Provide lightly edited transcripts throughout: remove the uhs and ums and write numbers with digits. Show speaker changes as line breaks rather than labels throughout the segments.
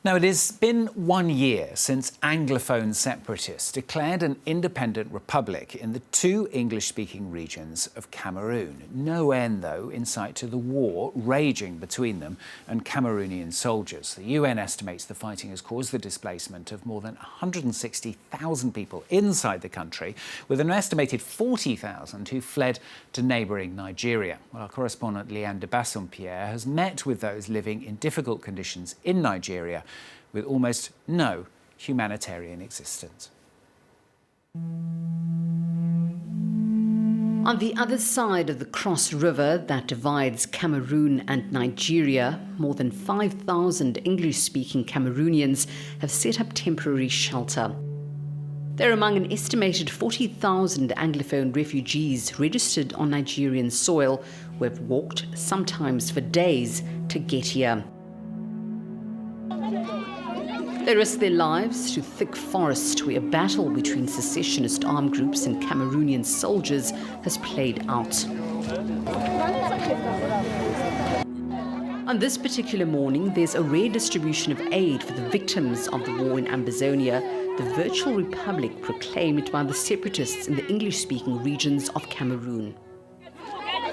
Now, it has been 1 year since Anglophone separatists declared an independent republic in the two English-speaking regions of Cameroon. No end, though, in sight to the war raging between them and Cameroonian soldiers. The UN estimates the fighting has caused the displacement of more than 160,000 people inside the country, with an estimated 40,000 who fled to neighbouring Nigeria. Well, our correspondent Leanne de Bassompierre has met with those living in difficult conditions in Nigeria, with almost no humanitarian existence.
On the other side of the Cross River that divides Cameroon and Nigeria, more than 5,000 English-speaking Cameroonians have set up temporary shelter. They're among an estimated 40,000 Anglophone refugees registered on Nigerian soil who have walked, sometimes for days, to get here. They risk their lives through thick forest where a battle between secessionist armed groups and Cameroonian soldiers has played out. On this particular morning, there's a rare distribution of aid for the victims of the war in Ambazonia, the virtual republic proclaimed by the separatists in the English-speaking regions of Cameroon.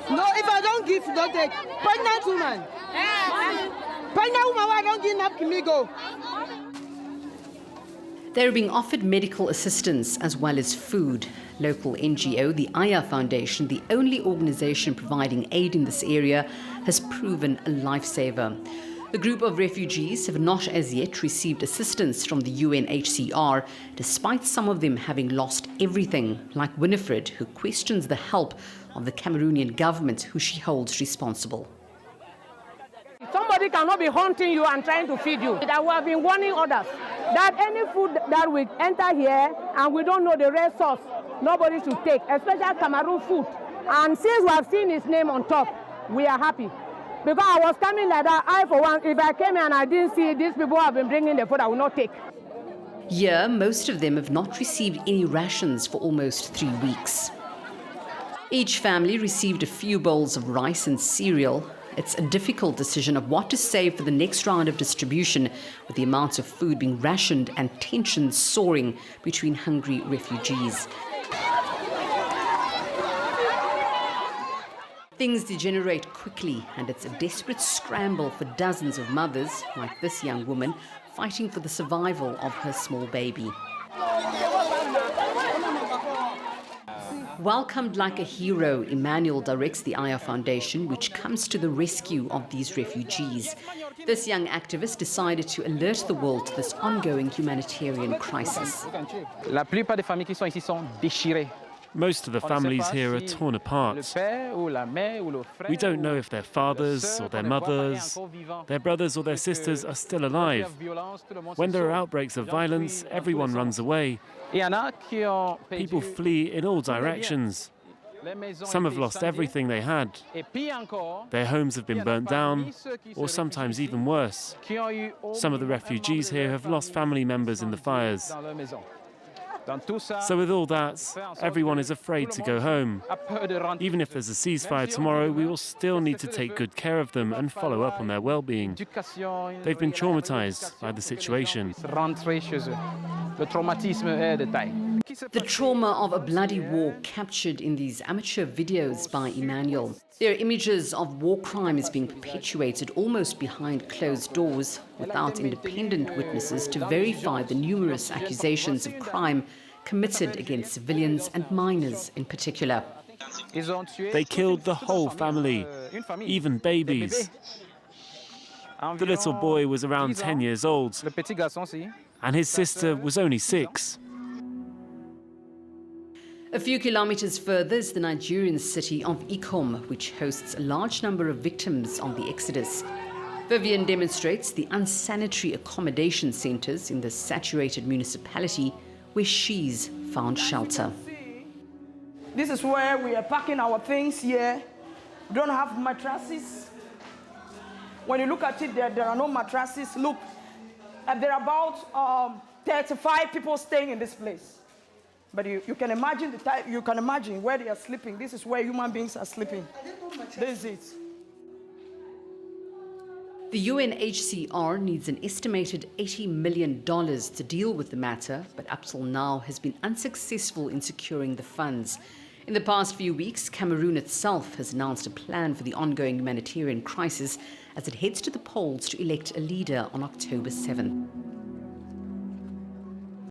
No, if I don't give, don't take. Pregnant woman. Pregnant woman, why don't give up, me go?
They're being offered medical assistance as well as food. Local NGO, the Aya Foundation, the only organization providing aid in this area, has proven a lifesaver. The group of refugees have not as yet received assistance from the UNHCR, despite some of them having lost everything, like Winifred, who questions the help of the Cameroonian government, who she holds responsible.
Somebody cannot be haunting you and trying to feed you. That we have been warning others that any food that will enter here and we don't know the real source, nobody should take, especially Cameroon food. And since we have seen his name on top, we are happy. Because I was coming like that, I for one, if I came here and I didn't see these people have been bringing the food, I will not take.
Here, most of them have not received any rations for almost 3 weeks. Each family received a few bowls of rice and cereal. It's a difficult decision of what to save for the next round of distribution, with the amounts of food being rationed and tensions soaring between hungry refugees. Things degenerate quickly, and it's a desperate scramble for dozens of mothers, like this young woman, fighting for the survival of her small baby. Welcomed like a hero, Emmanuel directs the Aya Foundation, which comes to the rescue of these refugees. This young activist decided to alert the world to this ongoing humanitarian crisis.
Most of the families here are torn apart. We don't know if their fathers or their mothers, their brothers or their sisters are still alive. When there are outbreaks of violence, everyone runs away. People flee in all directions. Some have lost everything they had. Their homes have been burnt down, or sometimes even worse. Some of the refugees here have lost family members in the fires. So with all that, everyone is afraid to go home. Even if there's a ceasefire tomorrow, we will still need to take good care of them and follow up on their well-being. They've been traumatized by the situation.
The trauma of a bloody war captured in these amateur videos by Emmanuel. There are images of war crimes being perpetuated almost behind closed doors, without independent witnesses to verify the numerous accusations of crime committed against civilians and minors in particular.
They killed the whole family, even babies. The little boy was around 10 years old, and his sister was only 6.
A few kilometers further is the Nigerian city of Ikom, which hosts a large number of victims of the exodus. Vivian demonstrates the unsanitary accommodation centers in the saturated municipality where she's found shelter.
This is where we are packing our things here. We don't have mattresses. When you look at it, there are no mattresses. Look, there are about 35 people staying in this place. But you can imagine the type, you can imagine where they are sleeping. This is where human beings are sleeping. This is it.
The UNHCR needs an estimated $80 million to deal with the matter, but up till now has been unsuccessful in securing the funds. In the past few weeks, Cameroon itself has announced a plan for the ongoing humanitarian crisis as it heads to the polls to elect a leader on October 7th.